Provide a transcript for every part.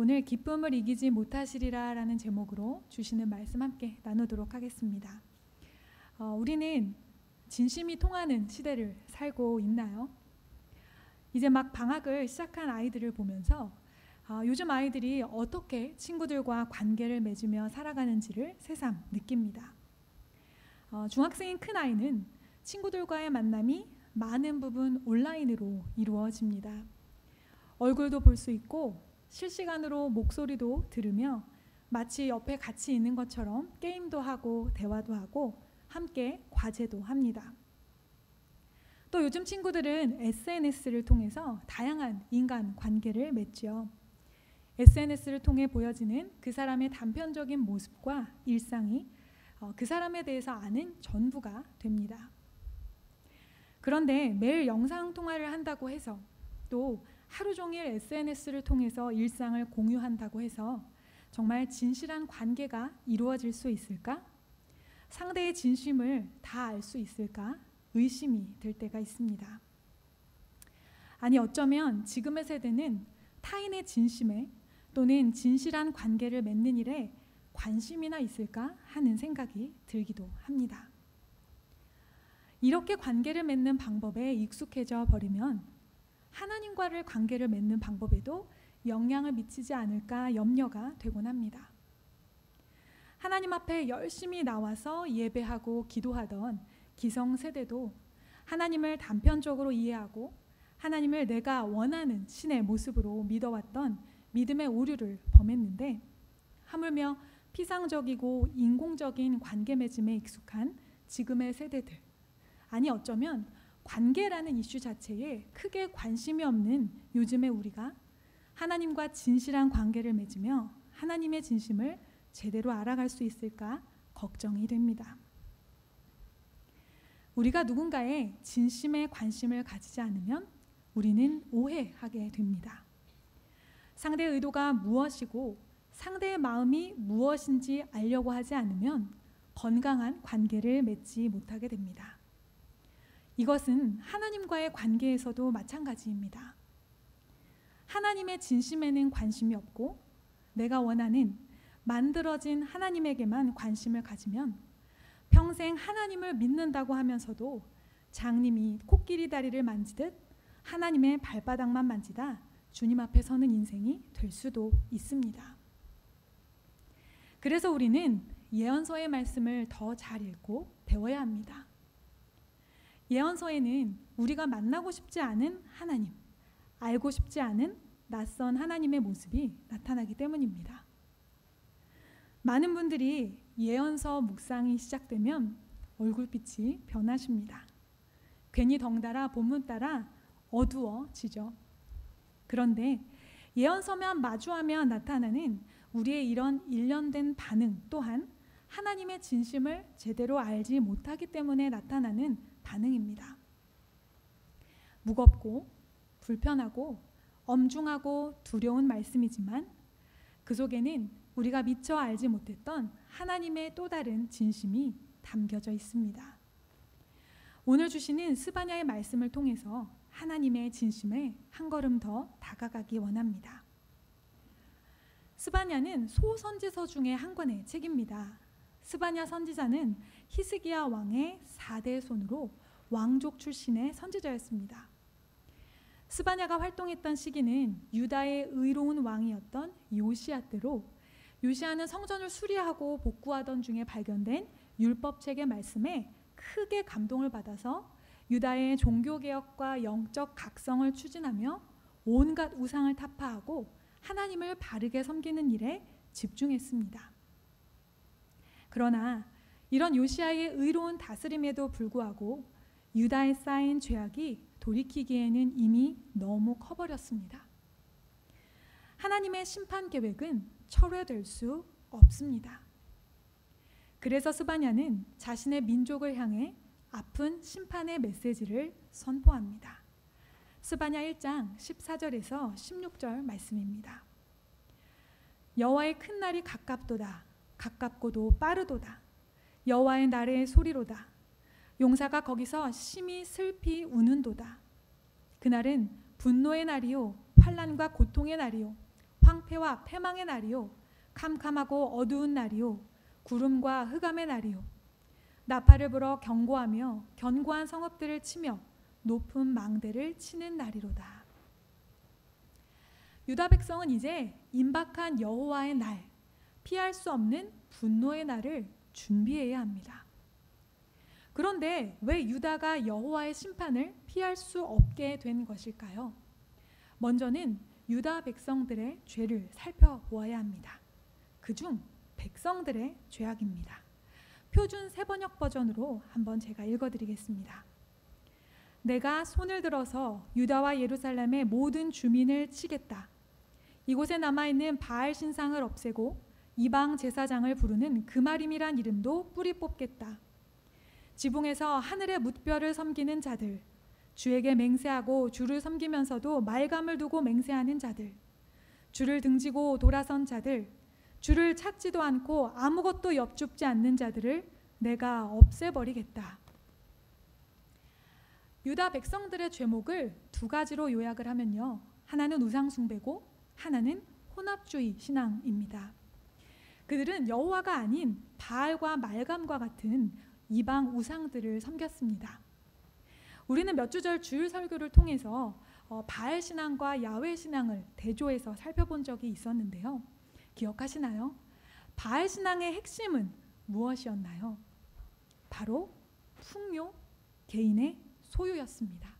오늘 기쁨을 이기지 못하시리라 라는 제목으로 주시는 말씀 함께 나누도록 하겠습니다. 우리는 진심이 통하는 시대를 살고 있나요? 이제 막 방학을 시작한 아이들을 보면서 요즘 아이들이 어떻게 친구들과 관계를 맺으며 살아가는지를 새삼 느낍니다. 중학생인 큰 아이는 친구들과의 만남이 많은 부분 온라인으로 이루어집니다. 얼굴도 볼 수 있고 실시간으로 목소리도 들으며 마치 옆에 같이 있는 것처럼 게임도 하고 대화도 하고 함께 과제도 합니다. 또 요즘 친구들은 SNS를 통해서 다양한 인간 관계를 맺죠. SNS를 통해 보여지는 그 사람의 단편적인 모습과 일상이 그 사람에 대해서 아는 전부가 됩니다. 그런데 매일 영상 통화를 한다고 해서 또 하루 종일 SNS를 통해서 일상을 공유한다고 해서 정말 진실한 관계가 이루어질 수 있을까? 상대의 진심을 다 알 수 있을까? 의심이 될 때가 있습니다. 아니 어쩌면 지금의 세대는 타인의 진심에 또는 진실한 관계를 맺는 일에 관심이나 있을까 하는 생각이 들기도 합니다. 이렇게 관계를 맺는 방법에 익숙해져 버리면 하나님과의 관계를 맺는 방법에도 영향을 미치지 않을까 염려가 되곤 합니다. 하나님 앞에 열심히 나와서 예배하고 기도하던 기성세대도 하나님을 단편적으로 이해하고 하나님을 내가 원하는 신의 모습으로 믿어왔던 믿음의 오류를 범했는데 하물며 피상적이고 인공적인 관계 맺음에 익숙한 지금의 세대들, 아니 어쩌면 관계라는 이슈 자체에 크게 관심이 없는 요즘의 우리가 하나님과 진실한 관계를 맺으며 하나님의 진심을 제대로 알아갈 수 있을까 걱정이 됩니다. 우리가 누군가의 진심에 관심을 가지지 않으면 우리는 오해하게 됩니다. 상대의 의도가 무엇이고 상대의 마음이 무엇인지 알려고 하지 않으면 건강한 관계를 맺지 못하게 됩니다. 이것은 하나님과의 관계에서도 마찬가지입니다. 하나님의 진심에는 관심이 없고 내가 원하는 만들어진 하나님에게만 관심을 가지면 평생 하나님을 믿는다고 하면서도 장님이 코끼리 다리를 만지듯 하나님의 발바닥만 만지다 주님 앞에 서는 인생이 될 수도 있습니다. 그래서 우리는 예언서의 말씀을 더 잘 읽고 배워야 합니다. 예언서에는 우리가 만나고 싶지 않은 하나님, 알고 싶지 않은 낯선 하나님의 모습이 나타나기 때문입니다. 많은 분들이 예언서 묵상이 시작되면 얼굴빛이 변하십니다. 괜히 덩달아 본문 따라 어두워지죠. 그런데 예언서만 마주하며 나타나는 우리의 이런 일련된 반응 또한 하나님의 진심을 제대로 알지 못하기 때문에 나타나는 반응입니다. 무겁고 불편하고 엄중하고 두려운 말씀이지만 그 속에는 우리가 미처 알지 못했던 하나님의 또 다른 진심이 담겨져 있습니다. 오늘 주시는 스바냐의 말씀을 통해서 하나님의 진심에 한 걸음 더 다가가기 원합니다. 스바냐는 소선지서 중에 한 권의 책입니다. 스바냐 선지자는 히스기야 왕의 4대 손으로 왕족 출신의 선지자였습니다. 스바냐가 활동했던 시기는 유다의 의로운 왕이었던 요시야 때로 요시야는 성전을 수리하고 복구하던 중에 발견된 율법책의 말씀에 크게 감동을 받아서 유다의 종교개혁과 영적 각성을 추진하며 온갖 우상을 타파하고 하나님을 바르게 섬기는 일에 집중했습니다. 그러나 이런 요시야의 의로운 다스림에도 불구하고 유다에 쌓인 죄악이 돌이키기에는 이미 너무 커버렸습니다. 하나님의 심판 계획은 철회될 수 없습니다. 그래서 스바냐는 자신의 민족을 향해 아픈 심판의 메시지를 선포합니다. 스바냐 1장 14절에서 16절 말씀입니다. 여호와의 큰 날이 가깝도다. 가깝고도 빠르도다. 여호와의 날의 소리로다. 용사가 거기서 심히 슬피 우는도다. 그날은 분노의 날이요 환난과 고통의 날이요 황폐와 패망의 날이요 캄캄하고 어두운 날이요 구름과 흑암의 날이요 나팔을 불어 경고하며 견고한 성읍들을 치며 높은 망대를 치는 날이로다. 유다 백성은 이제 임박한 여호와의 날, 피할 수 없는 분노의 날을 준비해야 합니다. 그런데 왜 유다가 여호와의 심판을 피할 수 없게 된 것일까요? 먼저는 유다 백성들의 죄를 살펴보아야 합니다. 그중 백성들의 죄악입니다. 표준 세번역 버전으로 한번 제가 읽어드리겠습니다. 내가 손을 들어서 유다와 예루살렘의 모든 주민을 치겠다. 이곳에 남아있는 바알 신상을 없애고 이방 제사장을 부르는 그마림이란 이름도 뿌리 뽑겠다. 지붕에서 하늘의 뭇별을 섬기는 자들, 주에게 맹세하고 주를 섬기면서도 말감을 두고 맹세하는 자들, 주를 등지고 돌아선 자들, 주를 찾지도 않고 아무것도 엽줍지 않는 자들을 내가 없애버리겠다. 유다 백성들의 죄목을 두 가지로 요약을 하면요, 하나는 우상숭배고 하나는 혼합주의 신앙입니다. 그들은 여호와가 아닌 바알과 말감과 같은 이방 우상들을 섬겼습니다. 우리는 몇 주절 주일 설교를 통해서 바알 신앙과 야훼 신앙을 대조해서 살펴본 적이 있었는데요. 기억하시나요? 바알 신앙의 핵심은 무엇이었나요? 바로 풍요, 개인의 소유였습니다.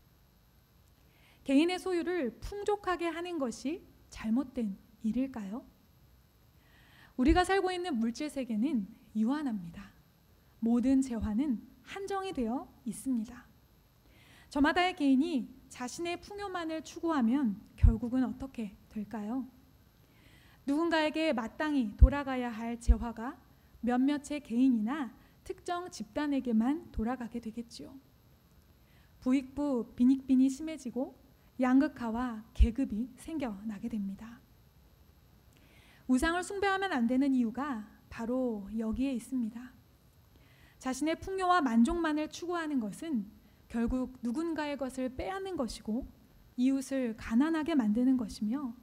개인의 소유를 풍족하게 하는 것이 잘못된 일일까요? 우리가 살고 있는 물질 세계는 유한합니다. 모든 재화는 한정이 되어 있습니다. 저마다의 개인이 자신의 풍요만을 추구하면 결국은 어떻게 될까요? 누군가에게 마땅히 돌아가야 할 재화가 몇몇의 개인이나 특정 집단에게만 돌아가게 되겠지요. 부익부 빈익빈이 심해지고 양극화와 계급이 생겨나게 됩니다. 우상을 숭배하면 안 되는 이유가 바로 여기에 있습니다. 자신의 풍요와 만족만을 추구하는 것은 결국 누군가의 것을 빼앗는 것이고 이웃을 가난하게 만드는 것이며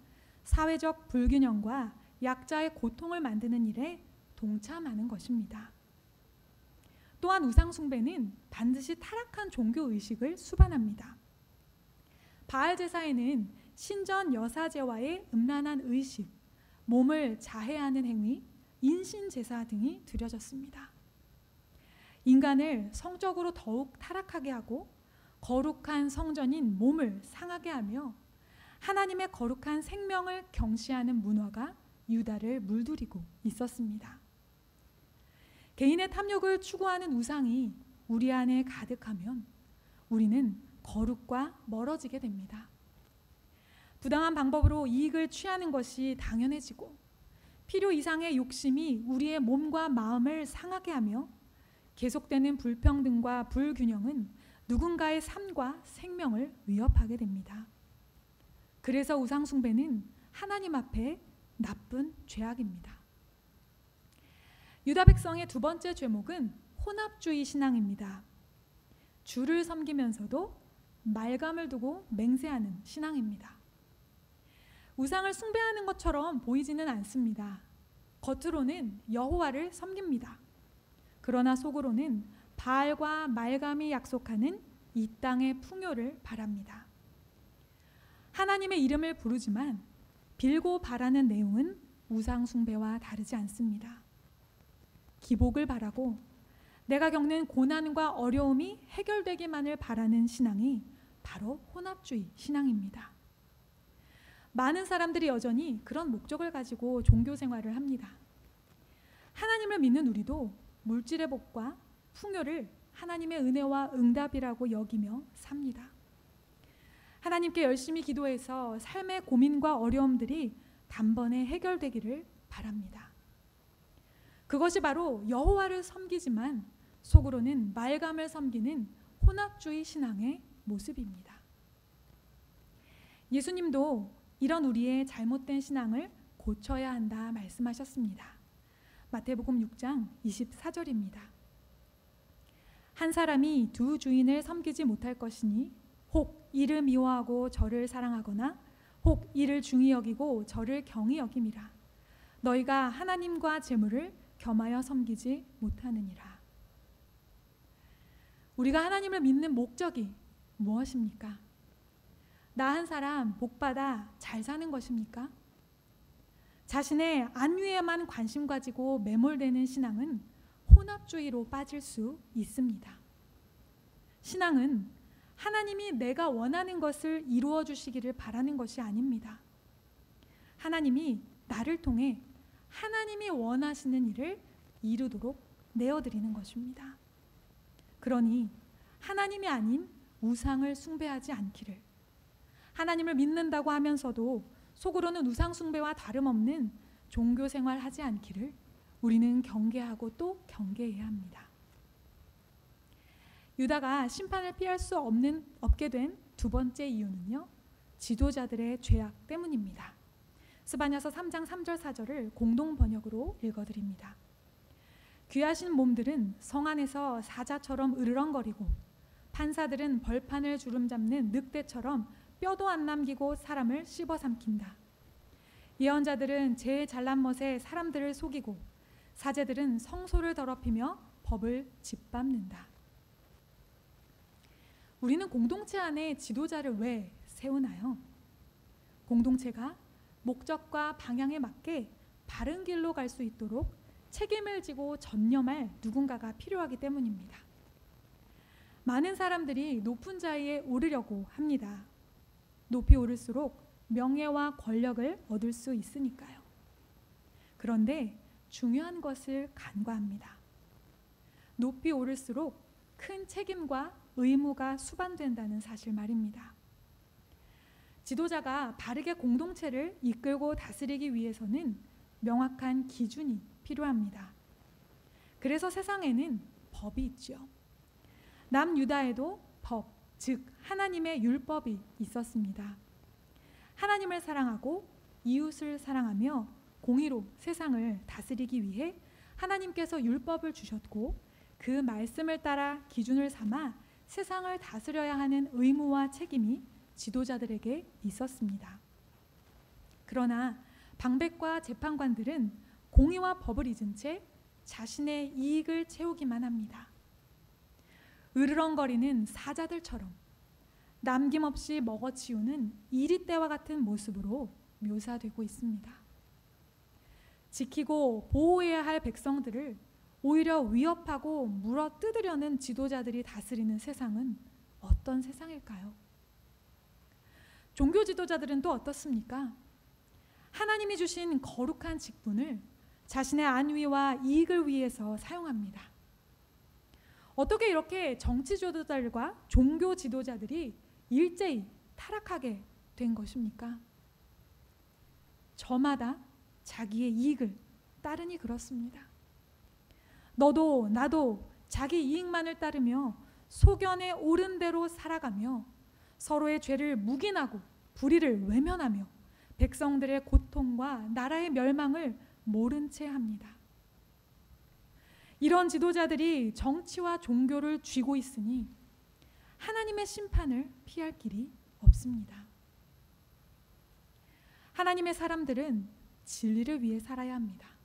사회적 불균형과 약자의 고통을 만드는 일에 동참하는 것입니다. 또한 우상 숭배는 반드시 타락한 종교 의식을 수반합니다. 바알 제사에는 신전 여사제와의 음란한 의식, 몸을 자해하는 행위, 인신 제사 등이 드려졌습니다. 인간을 성적으로 더욱 타락하게 하고 거룩한 성전인 몸을 상하게 하며 하나님의 거룩한 생명을 경시하는 문화가 유다를 물들이고 있었습니다. 개인의 탐욕을 추구하는 우상이 우리 안에 가득하면 우리는 거룩과 멀어지게 됩니다. 부당한 방법으로 이익을 취하는 것이 당연해지고 필요 이상의 욕심이 우리의 몸과 마음을 상하게 하며 계속되는 불평등과 불균형은 누군가의 삶과 생명을 위협하게 됩니다. 그래서 우상 숭배는 하나님 앞에 나쁜 죄악입니다. 유다 백성의 두 번째 죄목은 혼합주의 신앙입니다. 주를 섬기면서도 말감을 두고 맹세하는 신앙입니다. 우상을 숭배하는 것처럼 보이지는 않습니다. 겉으로는 여호와를 섬깁니다. 그러나 속으로는 바알과 말감이 약속하는 이 땅의 풍요를 바랍니다. 하나님의 이름을 부르지만 빌고 바라는 내용은 우상 숭배와 다르지 않습니다. 기복을 바라고 내가 겪는 고난과 어려움이 해결되기만을 바라는 신앙이 바로 혼합주의 신앙입니다. 많은 사람들이 여전히 그런 목적을 가지고 종교 생활을 합니다. 하나님을 믿는 우리도 물질의 복과 풍요를 하나님의 은혜와 응답이라고 여기며 삽니다. 하나님께 열심히 기도해서 삶의 고민과 어려움들이 단번에 해결되기를 바랍니다. 그것이 바로 여호와를 섬기지만 속으로는 말감을 섬기는 혼합주의 신앙의 모습입니다. 예수님도 이런 우리의 잘못된 신앙을 고쳐야 한다 말씀하셨습니다. 마태복음 6장 24절입니다. 한 사람이 두 주인을 섬기지 못할 것이니 혹 이를 미워하고 저를 사랑하거나 혹 이를 중히 여기고 저를 경히 여김이라. 너희가 하나님과 재물을 겸하여 섬기지 못하느니라. 우리가 하나님을 믿는 목적이 무엇입니까? 나 한 사람 복받아 잘 사는 것입니까? 자신의 안위에만 관심 가지고 매몰되는 신앙은 혼합주의로 빠질 수 있습니다. 신앙은 하나님이 내가 원하는 것을 이루어 주시기를 바라는 것이 아닙니다. 하나님이 나를 통해 하나님이 원하시는 일을 이루도록 내어드리는 것입니다. 그러니 하나님이 아닌 우상을 숭배하지 않기를, 하나님을 믿는다고 하면서도 속으로는 우상 숭배와 다름없는 종교 생활하지 않기를 우리는 경계하고 또 경계해야 합니다. 유다가 심판을 피할 수 없게 된 두 번째 이유는요, 지도자들의 죄악 때문입니다. 스바냐서 3장 3절 4절을 공동 번역으로 읽어드립니다. 귀하신 몸들은 성 안에서 사자처럼 으르렁거리고 판사들은 벌판을 주름잡는 늑대처럼 뼈도 안 남기고 사람을 씹어삼킨다. 예언자들은 제 잘난 멋에 사람들을 속이고 사제들은 성소를 더럽히며 법을 짓밟는다. 우리는 공동체 안에 지도자를 왜 세우나요? 공동체가 목적과 방향에 맞게 바른 길로 갈 수 있도록 책임을 지고 전념할 누군가가 필요하기 때문입니다. 많은 사람들이 높은 자리에 오르려고 합니다. 높이 오를수록 명예와 권력을 얻을 수 있으니까요. 그런데 중요한 것을 간과합니다. 높이 오를수록 큰 책임과 의무가 수반된다는 사실 말입니다. 지도자가 바르게 공동체를 이끌고 다스리기 위해서는 명확한 기준이 필요합니다. 그래서 세상에는 법이 있죠. 남유다에도 법, 즉 하나님의 율법이 있었습니다. 하나님을 사랑하고 이웃을 사랑하며 공의로 세상을 다스리기 위해 하나님께서 율법을 주셨고, 그 말씀을 따라 기준을 삼아 세상을 다스려야 하는 의무와 책임이 지도자들에게 있었습니다. 그러나 방백과 재판관들은 공의와 법을 잊은 채 자신의 이익을 채우기만 합니다. 으르렁거리는 사자들처럼 남김없이 먹어치우는 이리떼와 같은 모습으로 묘사되고 있습니다. 지키고 보호해야 할 백성들을 오히려 위협하고 물어뜯으려는 지도자들이 다스리는 세상은 어떤 세상일까요? 종교 지도자들은 또 어떻습니까? 하나님이 주신 거룩한 직분을 자신의 안위와 이익을 위해서 사용합니다. 어떻게 이렇게 정치 지도자들과 종교 지도자들이 일제히 타락하게 된 것입니까? 저마다 자기의 이익을 따르니 그렇습니다. 너도 나도 자기 이익만을 따르며 소견에 옳은 대로 살아가며 서로의 죄를 묵인하고 불의를 외면하며 백성들의 고통과 나라의 멸망을 모른 채 합니다. 이런 지도자들이 정치와 종교를 쥐고 있으니 하나님의 심판을 피할 길이 없습니다. 하나님의 사람들은 진리를 위해 살아야 합니다.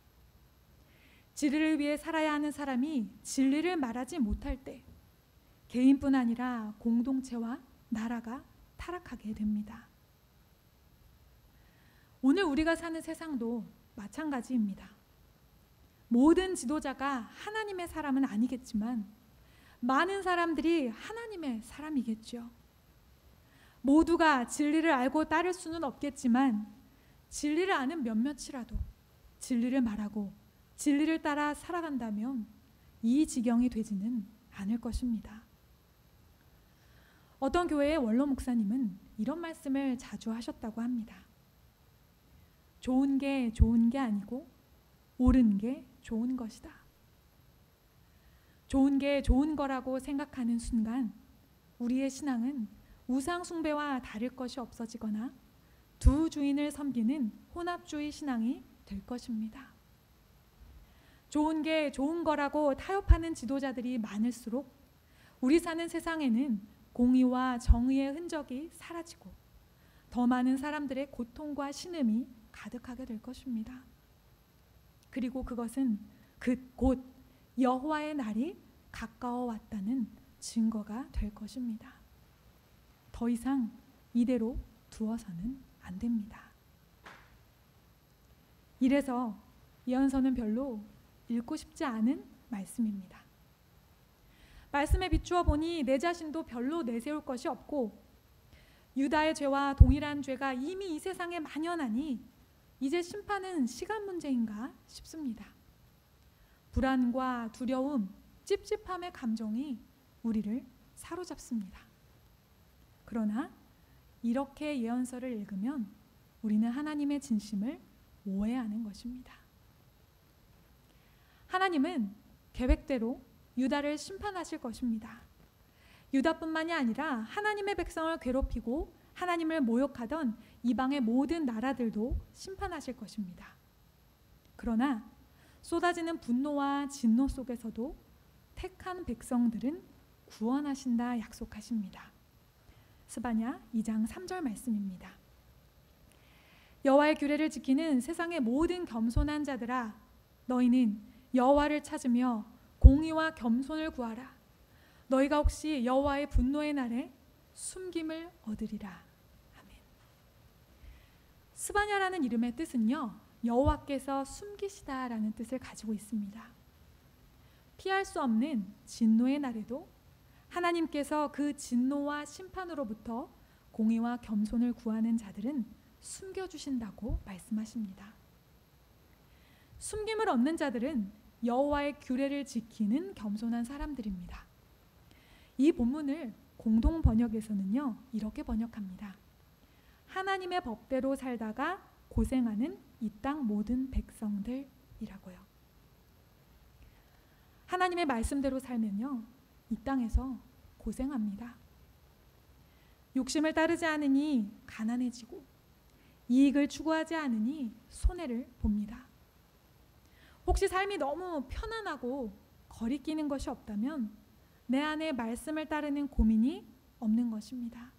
진리를 위해 살아야 하는 사람이 진리를 말하지 못할 때 개인뿐 아니라 공동체와 나라가 타락하게 됩니다. 오늘 우리가 사는 세상도 마찬가지입니다. 모든 지도자가 하나님의 사람은 아니겠지만 많은 사람들이 하나님의 사람이겠죠. 모두가 진리를 알고 따를 수는 없겠지만 진리를 아는 몇몇이라도 진리를 말하고 진리를 따라 살아간다면 이 지경이 되지는 않을 것입니다. 어떤 교회의 원로 목사님은 이런 말씀을 자주 하셨다고 합니다. 좋은 게 좋은 게 아니고 옳은 게 좋은 것이다. 좋은 게 좋은 거라고 생각하는 순간 우리의 신앙은 우상 숭배와 다를 것이 없어지거나 두 주인을 섬기는 혼합주의 신앙이 될 것입니다. 좋은 게 좋은 거라고 타협하는 지도자들이 많을수록 우리 사는 세상에는 공의와 정의의 흔적이 사라지고 더 많은 사람들의 고통과 신음이 가득하게 될 것입니다. 그리고 그것은 곧 여호와의 날이 가까워 왔다는 증거가 될 것입니다. 더 이상 이대로 두어서는 안 됩니다. 이래서 예언서는 별로 읽고 싶지 않은 말씀입니다. 말씀에 비추어 보니 내 자신도 별로 내세울 것이 없고 유다의 죄와 동일한 죄가 이미 이 세상에 만연하니 이제 심판은 시간 문제인가 싶습니다. 불안과 두려움, 찝찝함의 감정이 우리를 사로잡습니다. 그러나 이렇게 예언서를 읽으면 우리는 하나님의 진심을 오해하는 것입니다. 하나님은 계획대로 유다를 심판하실 것입니다. 유다뿐만이 아니라 하나님의 백성을 괴롭히고 하나님을 모욕하던 이방의 모든 나라들도 심판하실 것입니다. 그러나 쏟아지는 분노와 진노 속에서도 택한 백성들은 구원하신다 약속하십니다. 스바냐 2장 3절 말씀입니다. 여호와의 규례를 지키는 세상의 모든 겸손한 자들아, 너희는 여호와를 찾으며 공의와 겸손을 구하라. 너희가 혹시 여호와의 분노의 날에 숨김을 얻으리라. 아멘. 스바냐라는 이름의 뜻은요, 여호와께서 숨기시다라는 뜻을 가지고 있습니다. 피할 수 없는 진노의 날에도 하나님께서 그 진노와 심판으로부터 공의와 겸손을 구하는 자들은 숨겨주신다고 말씀하십니다. 숨김을 얻는 자들은 여호와의 규례를 지키는 겸손한 사람들입니다. 이 본문을 공동 번역에서는요, 이렇게 번역합니다. 하나님의 법대로 살다가 고생하는 이 땅 모든 백성들이라고요. 하나님의 말씀대로 살면요, 이 땅에서 고생합니다. 욕심을 따르지 않으니 가난해지고 이익을 추구하지 않으니 손해를 봅니다. 혹시 삶이 너무 편안하고 거리끼는 것이 없다면 내 안에 말씀을 따르는 고민이 없는 것입니다.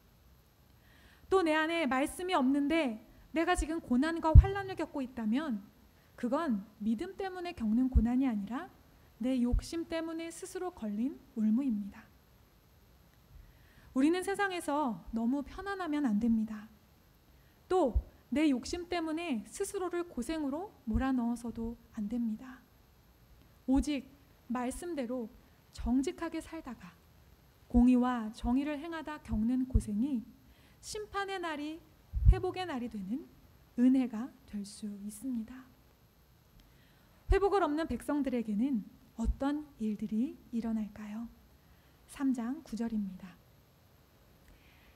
또 내 안에 말씀이 없는데 내가 지금 고난과 환난을 겪고 있다면 그건 믿음 때문에 겪는 고난이 아니라 내 욕심 때문에 스스로 걸린 올무입니다. 우리는 세상에서 너무 편안하면 안 됩니다. 또 내 욕심 때문에 스스로를 고생으로 몰아넣어서도 안 됩니다. 오직 말씀대로 정직하게 살다가 공의와 정의를 행하다 겪는 고생이 심판의 날이 회복의 날이 되는 은혜가 될 수 있습니다. 회복을 없는 백성들에게는 어떤 일들이 일어날까요? 3장 9절입니다.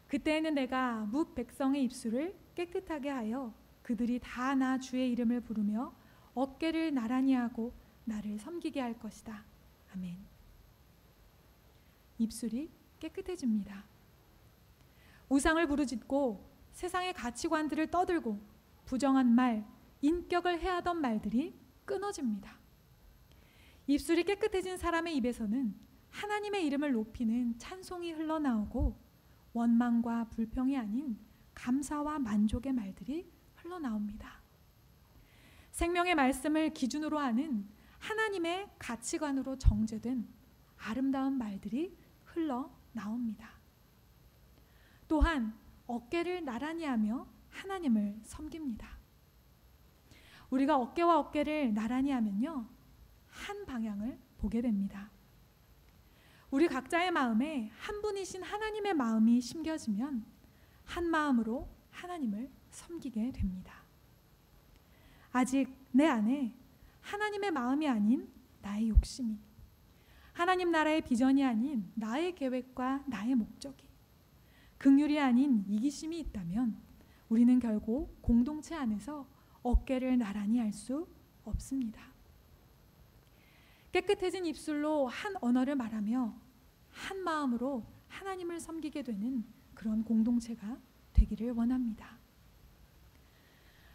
그때에는 내가 뭇 백성의 입술을 깨끗하게 하여 그들이 다 나 주의 이름을 부르며 어깨를 나란히 하고 나를 섬기게 할 것이다. 아멘. 입술이 깨끗해집니다. 우상을 부르짖고 세상의 가치관들을 떠들고 부정한 말, 인격을 해하던 말들이 끊어집니다. 입술이 깨끗해진 사람의 입에서는 하나님의 이름을 높이는 찬송이 흘러나오고 원망과 불평이 아닌 감사와 만족의 말들이 흘러나옵니다. 생명의 말씀을 기준으로 하는 하나님의 가치관으로 정제된 아름다운 말들이 흘러나옵니다. 또한 어깨를 나란히 하며 하나님을 섬깁니다. 우리가 어깨와 어깨를 나란히 하면요, 한 방향을 보게 됩니다. 우리 각자의 마음에 한 분이신 하나님의 마음이 심겨지면 한 마음으로 하나님을 섬기게 됩니다. 아직 내 안에 하나님의 마음이 아닌 나의 욕심이, 하나님 나라의 비전이 아닌 나의 계획과 나의 목적이, 긍휼이 아닌 이기심이 있다면 우리는 결국 공동체 안에서 어깨를 나란히 할 수 없습니다. 깨끗해진 입술로 한 언어를 말하며 한 마음으로 하나님을 섬기게 되는 그런 공동체가 되기를 원합니다.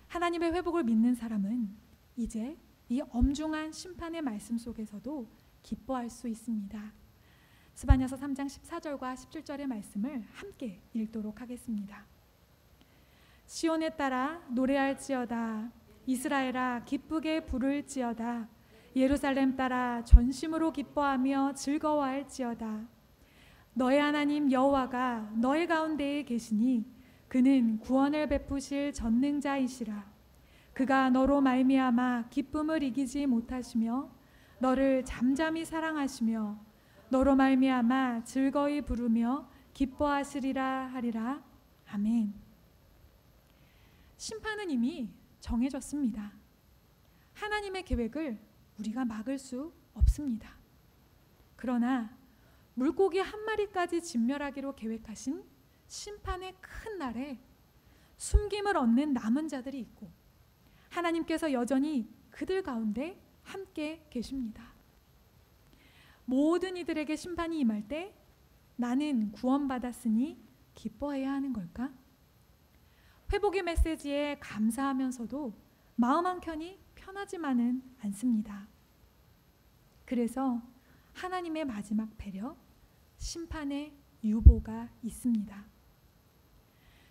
하나님의 회복을 믿는 사람은 이제 이 엄중한 심판의 말씀 속에서도 기뻐할 수 있습니다. 스바냐서 3장 14절과 17절의 말씀을 함께 읽도록 하겠습니다. 시온에 따라 노래할지어다. 이스라엘아 기쁘게 부를지어다. 예루살렘 따라 전심으로 기뻐하며 즐거워할지어다. 너의 하나님 여호와가 너의 가운데에 계시니 그는 구원을 베푸실 전능자이시라. 그가 너로 말미암아 기쁨을 이기지 못하시며 너를 잠잠히 사랑하시며 너로 말미암아 즐거이 부르며 기뻐하시리라 하리라. 아멘. 심판은 이미 정해졌습니다. 하나님의 계획을 우리가 막을 수 없습니다. 그러나 물고기 한 마리까지 진멸하기로 계획하신 심판의 큰 날에 숨김을 얻는 남은 자들이 있고 하나님께서 여전히 그들 가운데 함께 계십니다. 모든 이들에게 심판이 임할 때 나는 구원받았으니 기뻐해야 하는 걸까? 회복의 메시지에 감사하면서도 마음 한켠이 편하지만은 않습니다. 그래서 하나님의 마지막 배려, 심판의 유보가 있습니다.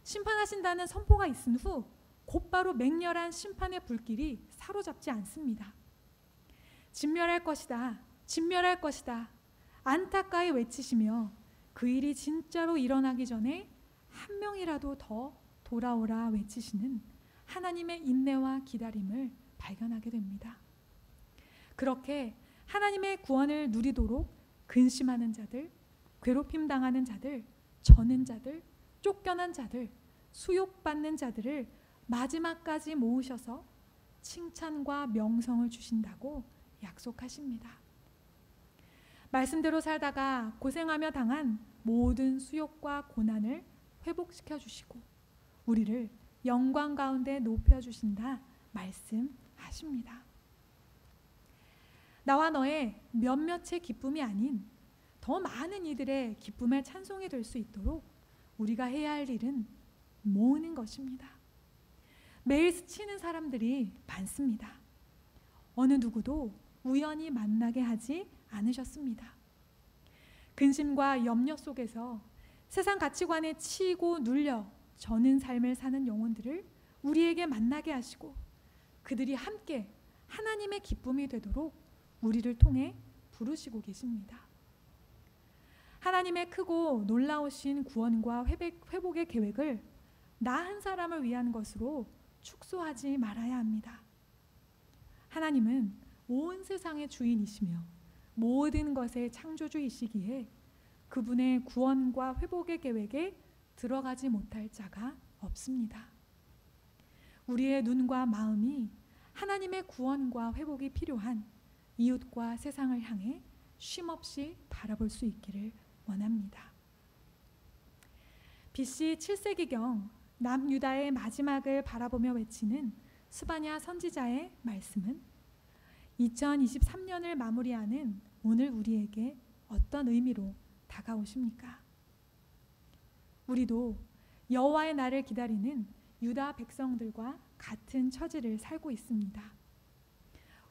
심판하신다는 선포가 있은 후 곧바로 맹렬한 심판의 불길이 사로잡지 않습니다. 진멸할 것이다, 진멸할 것이다 안타까이 외치시며 그 일이 진짜로 일어나기 전에 한 명이라도 더 돌아오라 외치시는 하나님의 인내와 기다림을 발견하게 됩니다. 그렇게 하나님의 구원을 누리도록 근심하는 자들, 괴롭힘 당하는 자들, 저는 자들, 쫓겨난 자들, 수욕받는 자들을 마지막까지 모으셔서 칭찬과 명성을 주신다고 약속하십니다. 말씀대로 살다가 고생하며 당한 모든 수욕과 고난을 회복시켜 주시고 우리를 영광 가운데 높여주신다 말씀하십니다. 나와 너의 몇몇의 기쁨이 아닌 더 많은 이들의 기쁨의 찬송이 될 수 있도록 우리가 해야 할 일은 모으는 것입니다. 매일 스치는 사람들이 많습니다. 어느 누구도 우연히 만나게 하지 않으셨습니다. 근심과 염려 속에서 세상 가치관에 치이고 눌려 저는 삶을 사는 영혼들을 우리에게 만나게 하시고 그들이 함께 하나님의 기쁨이 되도록 우리를 통해 부르시고 계십니다. 하나님의 크고 놀라우신 구원과 회복의 계획을 나 한 사람을 위한 것으로 축소하지 말아야 합니다. 하나님은 온 세상의 주인이시며 모든 것의 창조주이시기에 그분의 구원과 회복의 계획에 들어가지 못할 자가 없습니다. 우리의 눈과 마음이 하나님의 구원과 회복이 필요한 이웃과 세상을 향해 쉼없이 바라볼 수 있기를 원합니다. BC 7세기경 남유다의 마지막을 바라보며 외치는 스바냐 선지자의 말씀은 2023년을 마무리하는 오늘 우리에게 어떤 의미로 다가오십니까? 우리도 여호와의 날을 기다리는 유다 백성들과 같은 처지를 살고 있습니다.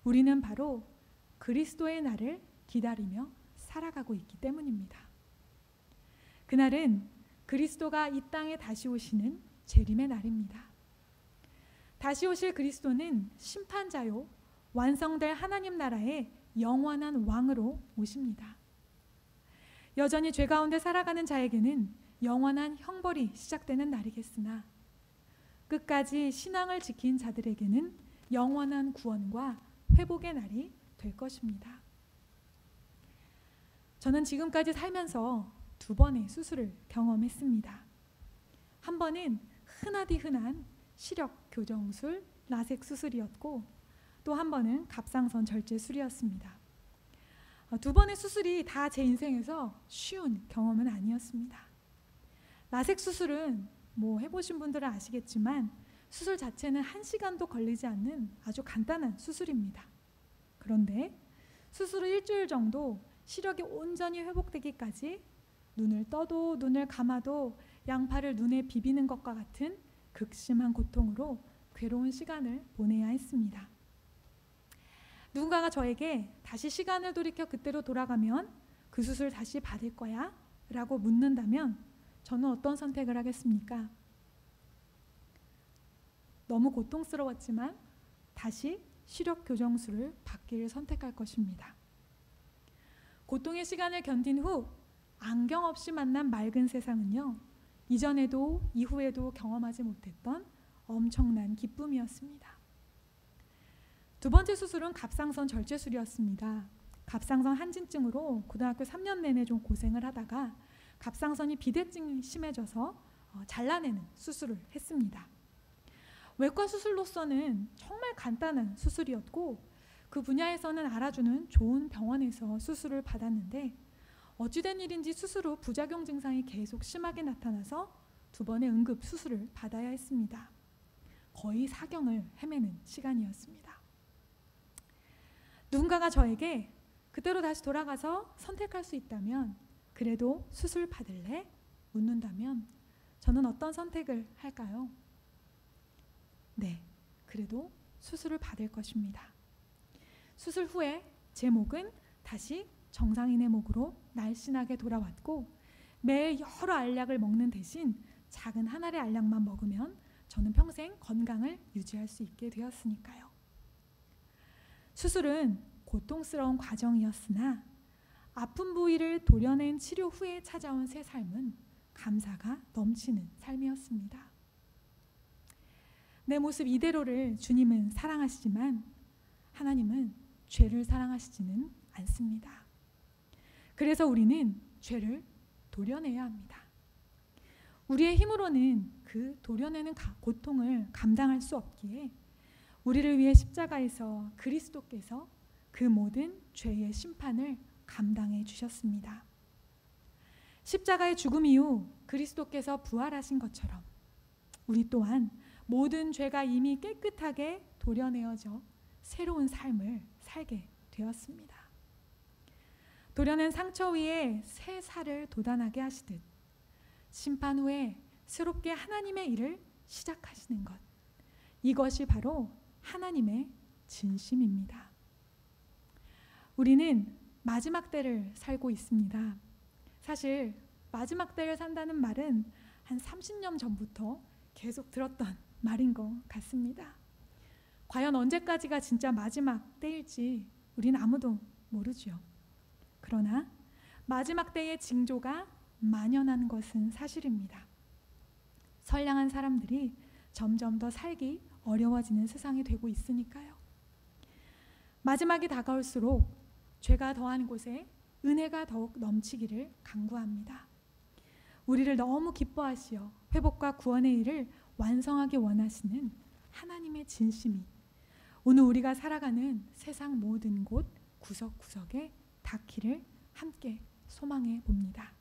우리는 바로 그리스도의 날을 기다리며 살아가고 있기 때문입니다. 그날은 그리스도가 이 땅에 다시 오시는 재림의 날입니다. 다시 오실 그리스도는 심판자요 완성될 하나님 나라의 영원한 왕으로 오십니다. 여전히 죄 가운데 살아가는 자에게는 영원한 형벌이 시작되는 날이겠으나 끝까지 신앙을 지킨 자들에게는 영원한 구원과 회복의 날이 될 것입니다. 저는 지금까지 살면서 2번의 수술을 경험했습니다. 한 번은 흔하디 흔한 시력 교정술, 라섹 수술이었고 또 한 번은 갑상선 절제술이었습니다. 2번의 수술이 다 제 인생에서 쉬운 경험은 아니었습니다. 라섹 수술은 해보신 분들은 아시겠지만 수술 자체는 1시간도 걸리지 않는 아주 간단한 수술입니다. 그런데 수술 후 일주일 정도 시력이 온전히 회복되기까지 눈을 떠도 눈을 감아도 양팔을 눈에 비비는 것과 같은 극심한 고통으로 괴로운 시간을 보내야 했습니다. 누군가가 저에게 다시 시간을 돌이켜 그때로 돌아가면 그 수술 다시 받을 거야? 라고 묻는다면 저는 어떤 선택을 하겠습니까? 너무 고통스러웠지만 다시 시력 교정술을 받기를 선택할 것입니다. 고통의 시간을 견딘 후 안경 없이 만난 맑은 세상은요, 이전에도 이후에도 경험하지 못했던 엄청난 기쁨이었습니다. 두 번째 수술은 갑상선 절제술이었습니다. 갑상선 한진증으로 고등학교 3년 내내 좀 고생을 하다가 갑상선이 비대증이 심해져서 잘라내는 수술을 했습니다. 외과 수술로서는 정말 간단한 수술이었고 그 분야에서는 알아주는 좋은 병원에서 수술을 받았는데 어찌된 일인지 수술 후 부작용 증상이 계속 심하게 나타나서 2번의 응급 수술을 받아야 했습니다. 거의 사경을 헤매는 시간이었습니다. 누군가가 저에게 그때로 다시 돌아가서 선택할 수 있다면 그래도 수술 받을래? 묻는다면 저는 어떤 선택을 할까요? 네, 그래도 수술을 받을 것입니다. 수술 후에 제 목은 다시 정상인의 목으로 날씬하게 돌아왔고 매일 여러 알약을 먹는 대신 작은 한 알의 알약만 먹으면 저는 평생 건강을 유지할 수 있게 되었으니까요. 수술은 고통스러운 과정이었으나 아픈 부위를 도려낸 치료 후에 찾아온 새 삶은 감사가 넘치는 삶이었습니다. 내 모습 이대로를 주님은 사랑하시지만 하나님은 죄를 사랑하시지는 않습니다. 그래서 우리는 죄를 도려내야 합니다. 우리의 힘으로는 그 도려내는 고통을 감당할 수 없기에 우리를 위해 십자가에서 그리스도께서 그 모든 죄의 심판을 감당해 주셨습니다. 십자가의 죽음 이후 그리스도께서 부활하신 것처럼 우리 또한 모든 죄가 이미 깨끗하게 도려내어져 새로운 삶을 살게 되었습니다. 도려낸 상처 위에 새 살을 돋아나게 하시듯 심판 후에 새롭게 하나님의 일을 시작하시는 것, 이것이 바로 하나님의 진심입니다. 우리는 마지막 때를 살고 있습니다. 사실 마지막 때를 산다는 말은 한 30년 전부터 계속 들었던 말인 것 같습니다. 과연 언제까지가 진짜 마지막 때일지 우리는 아무도 모르죠. 그러나 마지막 때의 징조가 만연한 것은 사실입니다. 선량한 사람들이 점점 더 살기 어려워지는 세상이 되고 있으니까요. 마지막이 다가올수록 죄가 더한 곳에 은혜가 더욱 넘치기를 간구합니다. 우리를 너무 기뻐하시어 회복과 구원의 일을 완성하기 원하시는 하나님의 진심이 오늘 우리가 살아가는 세상 모든 곳 구석구석에 닿기를 함께 소망해 봅니다.